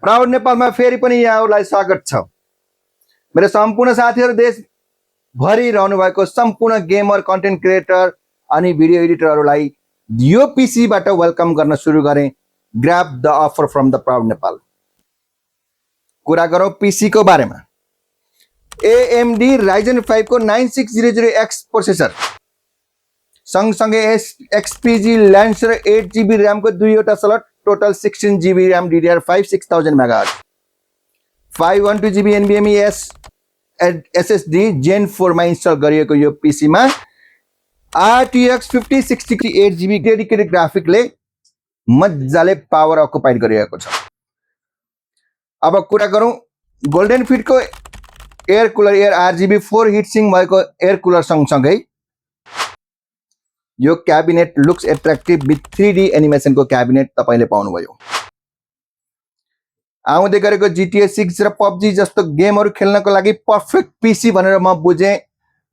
Proud नेपालमा फेरि पनि यहाँहरूलाई स्वागत छ। मेरो सम्पूर्ण साथीहरू देशभरि रहनुभएको सम्पूर्ण गेमर, कन्टेन्ट क्रिएटर अनि भिडियो एडिटरहरूलाई यो पीसीबाट वेलकम गर्न सुरु गरेँ। Grab the offer from the proud Nepal. कुरा गरौँ पीसी को बारेमा। AMD Ryzen 5 को 9600X प्रोसेसर सँगसँगै XPG Lancer 8GB RAM को दुईवटा slot, total 16GB RAM DDR5 6000 MHz, 512GB NVMe SSD Gen 4 मा इन्स्टल गरिएको यो पीसी मा RTX 5060 8GB डेडिकेटेड ग्राफिकले मजाले पावर अकुपाइड गरिरहेको छ। अब कुरा गरौँ गोल्डन फिट को air cooler, air RGB 4 heat sink भएको एयर कुलर सँगसँगै यो cabinet looks attractive with 3D animation को क्याबिनेट तपाईले पाउनुभयो। आउँदै गरेको GTA 6 र PUBG जस्तो गेमहरु खेल्नको लागि पर्फेक्ट पीसी भनेर म बुझे।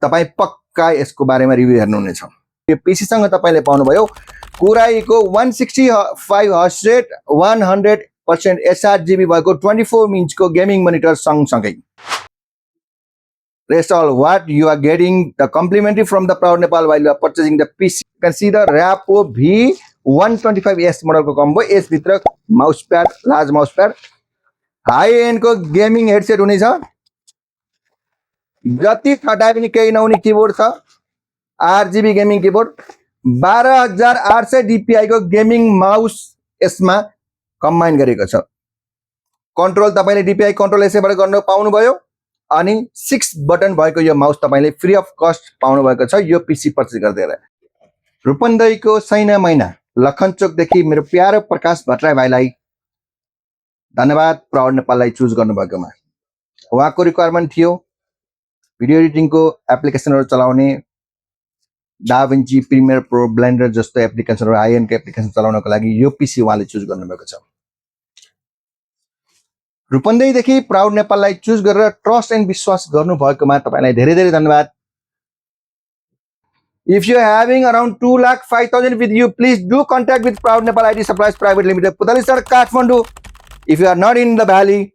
तपाई पक्का यसको बारेमा रिभ्यु हेर्नुहुनेछ। यो पीसी सँग तपाईले पाउनुभयो कुराईको 165 हर्ट्ज रेट 100% sRGB भएको 24 इन्चको गेमिङ मोनिटर सँगसँगै rest all what you are getting the complimentary from the Proud Nepal while you are purchasing the PC. You can see the Rapo V125S model को combo, यस भित्र mouse pad, large mouse pad, high and को gaming headset हुनेछ, जति ठटाए पनि केही नहुने keyboard छ, RGB gaming keyboard, 12800 DPI को गेमिङ माउस यसमा कम्बाइन गरेको छ। कन्ट्रोल तपाईले DPI कन्ट्रोल यसैबाट गर्न पाउनुभयो अनि 6 बटन भएको यो माउस तपाईले फ्री अफ कस्ट पाउनु भएको छ यो पीसी पर्चेज गर्दै। रूपन्देहीको सैना मैना लखनचोक देखि मेरो प्यारो प्रकाश भट्टराई भाइलाई धन्यवाद प्राउड नेपाललाई चुज गर्नुभएकोमा। उहाँको रिक्वायरमेन्ट थियो भिडियो एडिटिङको एप्लिकेसनहरु चलाउने, डाभिन्ची, प्रिमियर प्रो, ब्लेन्डर जस्तो एप्लिकेसनहरु, हाई एन्डको एप्लिकेसन चलाउनको लागि यो पीसी उहाँले चुज गर्नुभएको छ। रूपन्देहीदेखि प्राउड नेपाललाई चुज गरेर ट्रस्ट एन्ड विश्वास गर्नुभएकोमा तपाईलाई धेरै धेरै धन्यवाद। If you are having around 2,05,000 with you, please do contact with Proud Nepal IT Supplies Private Limited, Putalisar, Kathmandu. If you are not in the valley,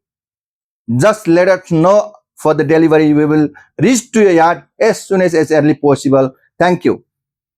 just let us know for the delivery. We will reach to your yard as soon as early possible. Thank you.